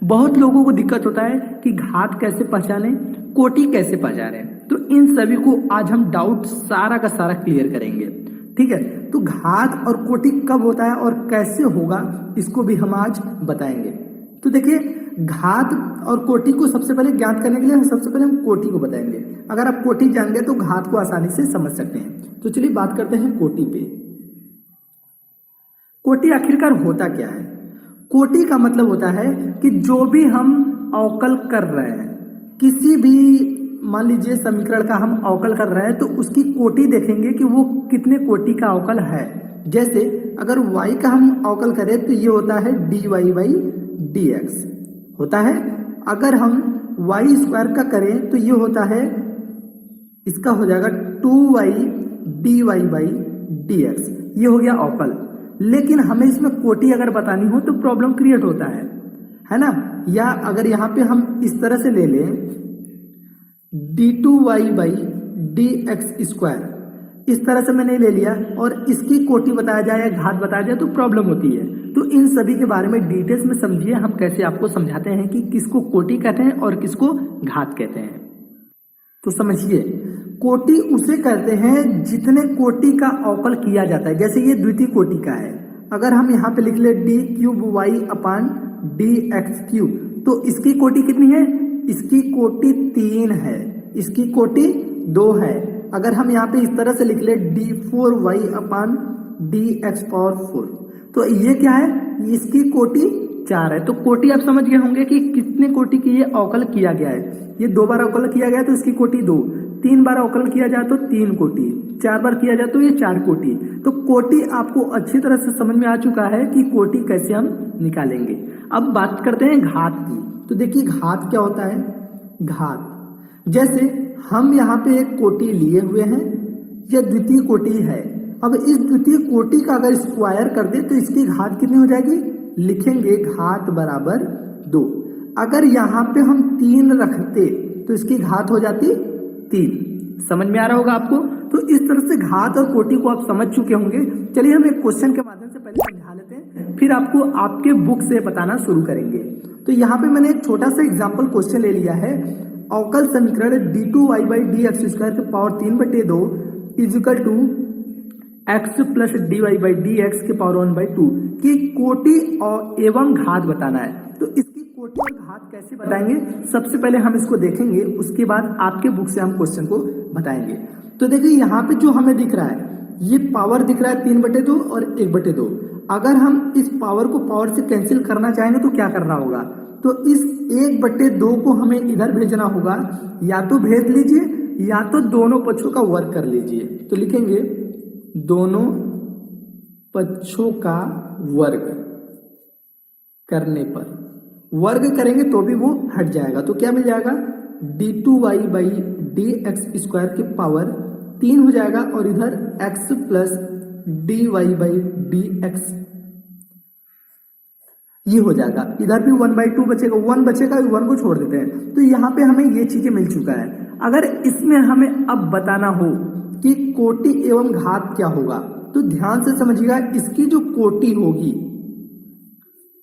बहुत लोगों को दिक्कत होता है कि घात कैसे पहचानें, कोटि कैसे पहचानें। तो इन सभी को आज हम डाउट सारा का सारा क्लियर करेंगे। ठीक है, तो घात और कोटि कब होता है और कैसे होगा इसको भी हम आज बताएंगे। तो देखिए, घात और कोटि को सबसे पहले ज्ञात करने के लिए सबसे पहले हम कोटि को बताएंगे। अगर आप कोटि जान गए तो घात को आसानी से समझ सकते हैं। तो चलिए बात करते हैं कोटि पे। कोटि आखिरकार होता क्या है? कोटि का मतलब होता है कि जो भी हम अवकल कर रहे हैं, किसी भी मान लीजिए समीकरण का हम अवकल कर रहे हैं तो उसकी कोटि देखेंगे कि वो कितने कोटि का अवकल है। जैसे अगर y का हम अवकल करें तो ये होता है dy बाई dx होता है। अगर हम y स्क्वायर का करें तो ये होता है, इसका हो जाएगा 2y dy बाई dx। ये हो गया अवकल। लेकिन हमें इसमें कोटि अगर बतानी हो तो प्रॉब्लम क्रिएट होता है ना। या अगर यहाँ पे हम इस तरह से ले लें d2y बाई dx स्क्वायर, इस तरह से मैंने ले लिया और इसकी कोटि बताया जाए या घात बताया जाए तो प्रॉब्लम होती है। तो इन सभी के बारे में डिटेल्स में समझिए हम कैसे आपको समझाते हैं कि किसको कोटि कहते हैं और किसको घात कहते हैं। तो समझिए, कोटि उसे कहते हैं जितने कोटि का अवकल किया जाता है। जैसे ये द्वितीय कोटि का है, अगर हम यहाँ पे लिख ले डी क्यूब वाई अपान डी एक्स क्यूब, तो इसकी कोटि कितनी है? इसकी कोटि 3 है, इसकी कोटि 2 है। अगर हम यहाँ पे इस तरह से लिख ले डी 4y अपान डी एक्स पावर 4, तो ये क्या है? इसकी कोटि 4 है। तो कोटि आप समझ गए होंगे कि कितने कोटि की ये अवकल किया गया है। ये 2 बार अवकल किया गया तो इसकी कोटि 2, 3 बार अवकल किया जाए तो 3 कोटि, 4 बार किया जाए तो ये 4 कोटि। तो कोटि आपको अच्छी तरह से समझ में आ चुका है कि कोटि कैसे हम निकालेंगे। अब बात करते हैं घात की। तो देखिए घात क्या होता है? घात जैसे हम यहाँ पे एक कोटि लिए हुए हैं, यह द्वितीय कोटि है। अब इस द्वितीय कोटि का अगर स्क्वायर कर दे तो इसकी घात कितनी हो जाएगी? लिखेंगे घात बराबर 2। अगर यहाँ पे हम 3 रखते तो इसकी घात हो जाती 3। समझ में आ रहा होगा आपको? तो इस तरह से घात और कोटि को आप समझ चुके होंगे। चलिए हम एक क्वेश्चन के माध्यम से पहले समझा लेते हैं, फिर आपको आपके बुक से बताना शुरू करेंगे। तो यहाँ पे मैंने एक छोटा सा एग्जाम्पल क्वेश्चन ले लिया है। अवकल समीकरण d2y by D X square के power 3/2 is equal to x plus dy by D X के पावर 1/2 की कोटि और एवं घात बताना है। तो इसकी कोटि और घात कैसे बताएंगे? सबसे पहले हम इसको देखेंगे, उसके बाद आपके बुक से हम क्वेश्चन को बताएंगे। तो देखिए यहाँ पे जो हमें दिख रहा है, ये पावर दिख रहा है 3/2 और 1/2। अगर हम इस पावर को पावर से कैंसिल करना चाहेंगे तो क्या करना होगा? तो इस 1/2 को हमें इधर भेजना होगा, या तो भेज लीजिए या तो दोनों पक्षों का वर्ग कर लीजिए। तो लिखेंगे दोनों पक्षों का वर्ग करने पर, वर्ग करेंगे तो भी वो हट जाएगा। तो क्या मिल जाएगा? d2y by D X square के पावर 3 हो जाएगा और इधर x plus dy by D x ये हो जाएगा। इधर भी 1/2 बचेगा, 1 बचेगा, 1 को छोड़ देते हैं। तो यहाँ पे हमें ये चीजें मिल चुका है। अगर इसमें हमें अब बताना हो कि कोटि एवं घात क्या होगा तो ध्यान से समझिएगा। इसकी जो कोटि होगी,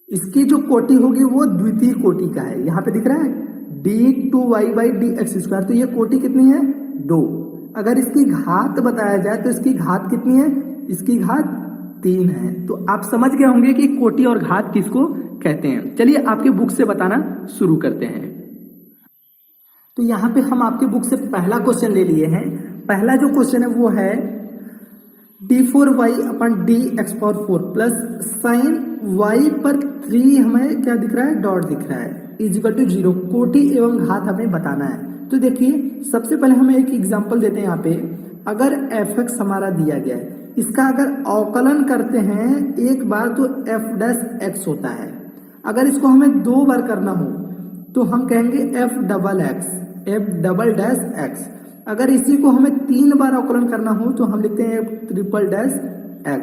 इसकी जो कोटि होगी वो द्वितीय कोटि का है। यहाँ पे दिख रहा है d2y by D X square, तो ये कोटि कितनी है? 2। अगर इसकी घात बताया जाए तो इसकी घात कितनी है? इसकी घात 3 है। तो आप समझ गए होंगे कि कोटि और घात किसको कहते हैं। चलिए आपके बुक से बताना शुरू करते हैं। तो यहाँ पे हम आपके बुक से पहला क्वेश्चन ले लिए हैं। पहला जो क्वेश्चन है वो है d4y upon D X power 4 plus sine y पर 3 हमें क्या दिख रहा है? डॉट दिख रहा है, इजिकल टू 0। कोटि एवं घात हमें बताना है। तो देखिए सबसे पहले हमें एक एग्जांपल देते हैं। यहाँ पे अगर f(x) हमारा दिया गया है, इसका अगर अवकलन करते हैं एक बार तो f'(x) होता है। अगर इसको हमें 2 बार करना हो तो हम कहेंगे f'(x). अगर इसी को हमें 3 बार अवकलन करना हो तो हम लिखते हैं f'(x).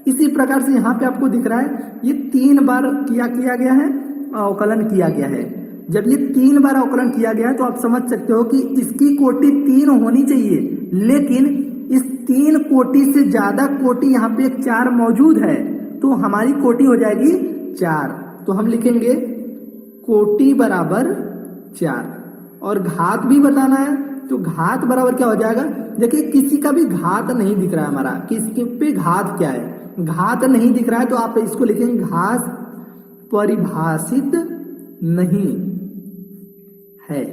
इसी प्रकार से यहाँ पे आपको दिख रहा है ये 3 बार किया गया है, अवकलन किया गया है। जब ये 3 बार अवकलन किया गया है तो आप समझ सकते हो कि इसकी कोटि 3 होनी चाहिए, लेकिन इस 3 कोटि से ज्यादा कोटि यहाँ पे 4 मौजूद है, तो हमारी कोटि हो जाएगी 4। तो हम लिखेंगे कोटि बराबर 4 और घात भी बताना है, तो घात बराबर क्या हो जाएगा। देखिए किसी का भी घात नहीं दिख रहा है हमारा, किसके पे घात क्या है, घात नहीं दिख रहा है, तो आप इसको लिखेंगे घात परिभाषित नहीं है।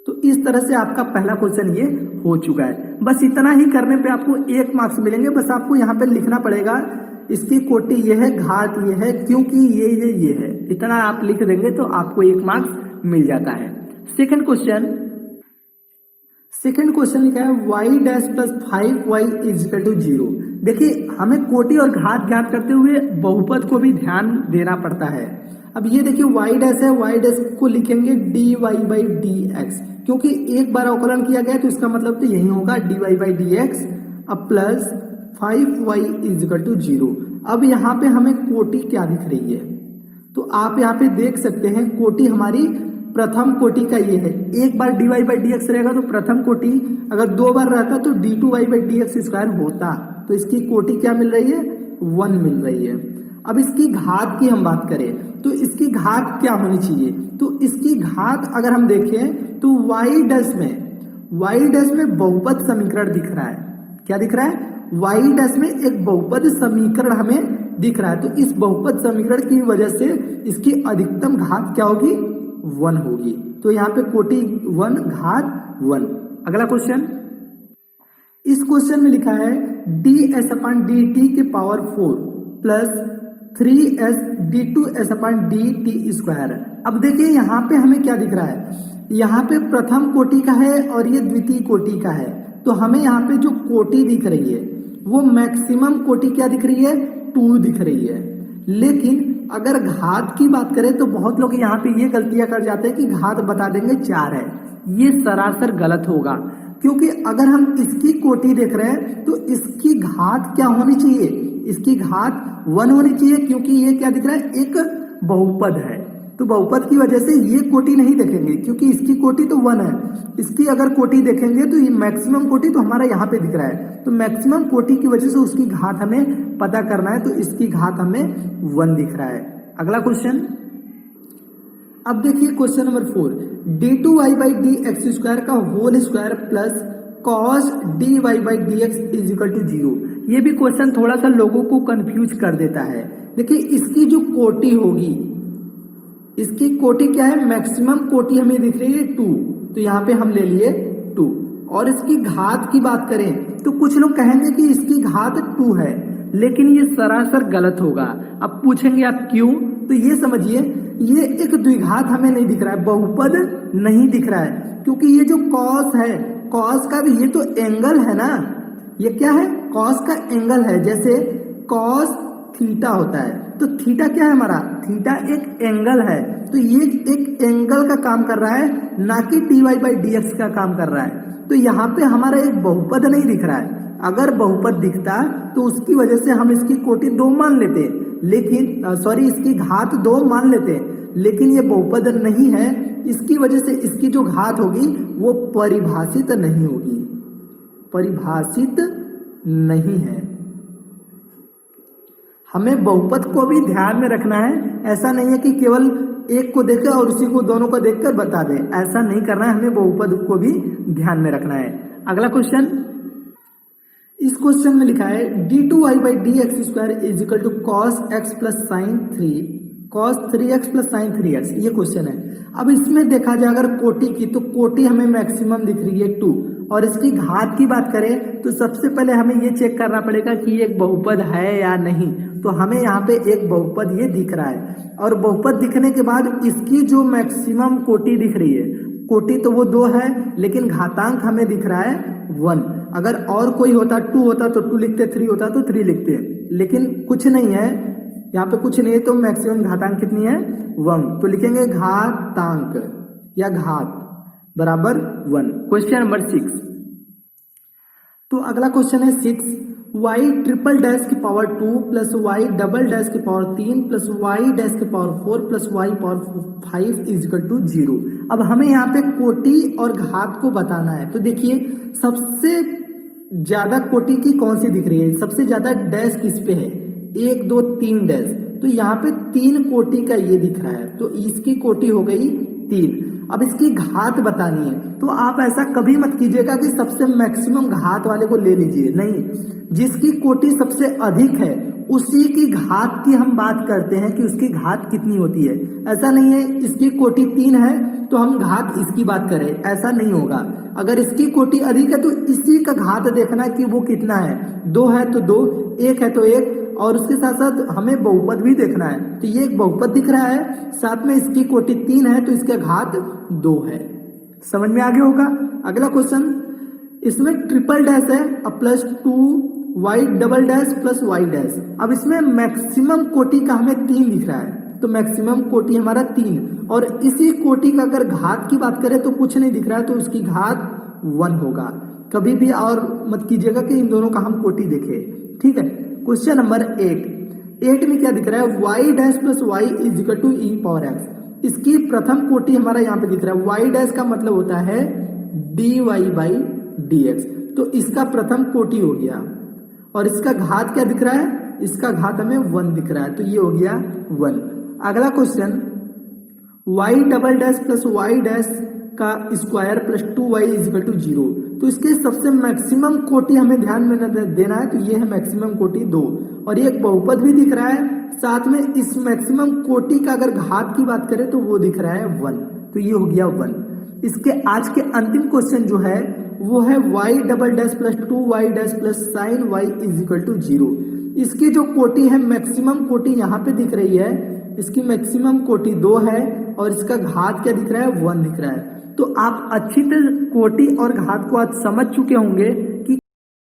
तो इस तरह से आपका पहला क्वेश्चन ये हो चुका है। बस इतना ही करने पे आपको 1 मार्क्स मिलेंगे। बस आपको यहाँ पे लिखना पड़ेगा इसकी कोटि ये है, घात ये है, क्योंकि ये है, इतना आप लिख देंगे तो आपको 1 मार्क्स मिल जाता है। सेकंड क्वेश्चन लिखा है y dash plus 5y is equal to 0। देखिए हमें कोटि और घात ज्ञात करते हुए बहुपद को भी ध्यान देना पड़ता है। अब ये देखिए y डैश है, y डैश को लिखेंगे dy बाई dx, क्योंकि एक बार अवकलन किया गया तो इसका मतलब तो यही होगा dy बाई dx अब plus 5y is equal to 0। अब यहाँ पे हमें कोटि क्या दिख रही है, तो आप यहाँ पे देख सकते हैं कोटि हमारी प्रथम कोटि का ये है। एक बार dy बाई dx रहेगा तो प्रथम कोटि, अगर 2 बार रहता तो d2y बाई dx स्क्वायर होता, तो इसकी कोटि क्या मिल रही है, 1 मिल रही है। अब इसकी घात की हम बात करें तो इसकी घात क्या होनी चाहिए, तो इसकी घात अगर हम देखें तो y डैश में बहुपद समीकरण दिख रहा है। क्या दिख रहा है, y डैश में एक बहुपद समीकरण हमें दिख रहा है, तो इस बहुपद समीकरण की वजह से इसकी अधिकतम घात क्या होगी, 1 होगी। तो यहाँ पे कोटि 1 घात 1। अगला क्वेश्चन, इस क्वेश्चन में लिखा है ds अपॉन dt के power 4 plus 3s d2s upon dt square. अब देखिए यहाँ पे हमें क्या दिख रहा है, यहाँ पे प्रथम कोटि का है और ये द्वितीय कोटि का है, तो हमें यहाँ पे जो कोटि दिख रही है वो मैक्सिमम कोटि क्या दिख रही है, 2 दिख रही है। लेकिन अगर घात की बात करें तो बहुत लोग यहाँ पे ये गलतियां कर जाते हैं कि घात बता देंगे 4 है। ये सरासर गलत होगा, क्योंकि अगर हम इसकी कोटि देख रहे हैं तो इसकी घात क्या होनी चाहिए, इसकी घात 1 होनी चाहिए, क्योंकि ये क्या दिख रहा है, एक बहुपद है। तो बहुपद की वजह से ये कोटि नहीं देखेंगे, क्योंकि इसकी कोटि तो 1 है। इसकी अगर कोटि देखेंगे तो ये मैक्सिमम कोटि तो हमारा यहाँ पे दिख रहा है, तो मैक्सिमम कोटि की वजह से उसकी घात हमें पता करना है, तो इसकी घात हमें 1 दिख रहा है। अगला क्वेश्चन, अब देखिए question number 4, d2y by dx square का whole square plus cos dy by dx is equal to 0। ये भी क्वेश्चन थोड़ा सा लोगों को कंफ्यूज कर देता है। देखिए इसकी जो कोटि होगी, इसकी कोटि क्या है, मैक्सिमम कोटि हमें दिख रही है 2, तो यहाँ पे हम ले लिए 2। और इसकी घात की बात करें तो कुछ लोग कहेंगे कि इसकी घात 2 है, लेकिन ये सरासर गलत होगा। अब पूछेंगे आप क्यों, तो ये समझिए ये एक द्विघात हमें नहीं दिख रहा है, बहुपद नहीं दिख रहा है, क्योंकि ये जो कॉस है, कॉस का भी ये तो एंगल है ना, ये क्या है, कॉस का एंगल है। जैसे कॉस थीटा होता है, तो थीटा क्या है हमारा, थीटा एक एंगल है, तो ये एक एंगल का काम कर रहा है, ना कि dy बाई dx का काम कर रहा है। तो यहाँ पे हमारा एक बहुपद नहीं दिख रहा है। अगर बहुपद दिखता तो उसकी वजह से हम इसकी कोटि 2 मान लेते, लेकिन इसकी घात 2 मान लेते, लेकिन ये बहुपद नहीं है, इसकी वजह से इसकी जो घात होगी वो परिभाषित नहीं होगी, परिभाषित नहीं है। हमें बहुपद को भी ध्यान में रखना है, ऐसा नहीं है कि केवल एक को देखे और उसी को दोनों को देखकर बता दे, ऐसा नहीं करना है, हमें बहुपद को भी ध्यान में रखना है। अगला क्वेश्चन, इस क्वेश्चन में लिखा है d2y by dx square is equal to cos x plus sine 3 cos 3x plus sine 3x, ये क्वेश्चन है। अब इसमें देखा जाए अगर कोटि की, तो कोटि हमें मैक्सिमम दिख रही है 2, और इसकी घात की बात करें तो सबसे पहले हमें ये चेक करना पड़ेगा कि ये एक बहुपद है या नहीं। तो हमें यहाँ पे एक बहुपद ये दिख रहा है, और बहुपद दिखने के बाद इसकी जो मैक्सिमम कोटि दिख रही है, कोटि तो वो 2 है, लेकिन घातांक हमें दिख रहा है 1। अगर और कोई होता 2 होता तो 2 लिखते, 3 होता तो 3 लिखते, लेकिन कुछ नहीं है, यहाँ पे कुछ नहीं है, तो मैक्सिमम घातांक कितनी है 1, तो लिखेंगे घातांक या घात बराबर 1। क्वेश्चन नंबर 6, तो अगला क्वेश्चन है 6, y ट्रिपल डैश की power 2 plus y double dash की पावर 3 प्लस y डैश की power 4 plus y power 5 is equal to 0। अब हमें यहाँ पे कोटि और घात को बताना है। तो देखिए सबसे ज्यादा कोटि की कौन सी दिख रही है, सबसे ज्यादा डैश किस पे है, 1 2 3 डैश, तो यहाँ पे 3 कोटि का ये दिख रहा है, तो इसकी कोटि हो गई 3। अब इसकी घात बतानी है, तो आप ऐसा कभी मत कीजिएगा कि सबसे मैक्सिमम घात वाले को ले लीजिए, नहीं, जिसकी कोटि सबसे अधिक है उसी की घात की हम बात करते हैं कि उसकी घात कितनी होती है। ऐसा नहीं है इसकी कोटि 3 है तो हम घात इसकी बात करें, ऐसा नहीं होगा। अगर इसकी कोटि अधिक है तो इसी का घात देखना है कि वो कितना है, 2 है तो 2, 1 है तो 1, और उसके साथ साथ हमें बहुपद भी देखना है। तो ये एक बहुपद दिख रहा है, साथ में इसकी कोटि 3 है तो इसका घात 2 है। समझ में आगे होगा। अगला क्वेश्चन, इसमें ट्रिपल डैश है और plus 2y double dash plus y dash. अब इसमें मैक्सिमम कोटि का हमें 3 दिख रहा है, तो मैक्सिमम कोटि हमारा 3, और इसी कोटि का अगर घात की बात करें तो कुछ नहीं दिख रहा है, तो उसकी घात 1 होगा। कभी भी और मत कीजिएगा कि इन दोनों का हम कोटि देखें, ठीक है। क्वेश्चन नंबर 8 में क्या दिख रहा है, y dash plus y is equal to e power x। इसकी प्रथम कोटि हमारा यहाँ पे दिख रहा है, y डैश का मतलब होता है dy बाई dx, तो इसका प्रथम कोटि हो गया। और इसका घात क्या दिख रहा है, इसका घात हमें 1 दिख रहा है, तो ये हो गया 1। अगला क्वेश्चन, y double dash plus y dash का square plus 2y is equal to 0, तो इसके सबसे मैक्सिमम कोटि हमें ध्यान में देना है, तो ये है मैक्सिमम कोटि 2, और ये एक बहुपद भी दिख रहा है, साथ में इस मैक्सिमम कोटि का अगर घात की बात करें तो वो दिख रहा है 1, तो ये हो गया 1। इसके आज के अंतिम क्वेश्चन जो है वो है y double dash plus 2y dash plus sine y is equal to 0। इसकी जो कोटि है मैक्सिमम कोटि यहाँ पे दिख रही है, इसकी मैक्सिमम कोटि 2 है और इसका घात क्या दिख रहा है, 1 दिख रहा है। तो आप अच्छी तरह कोटि और घात को आज समझ चुके होंगे।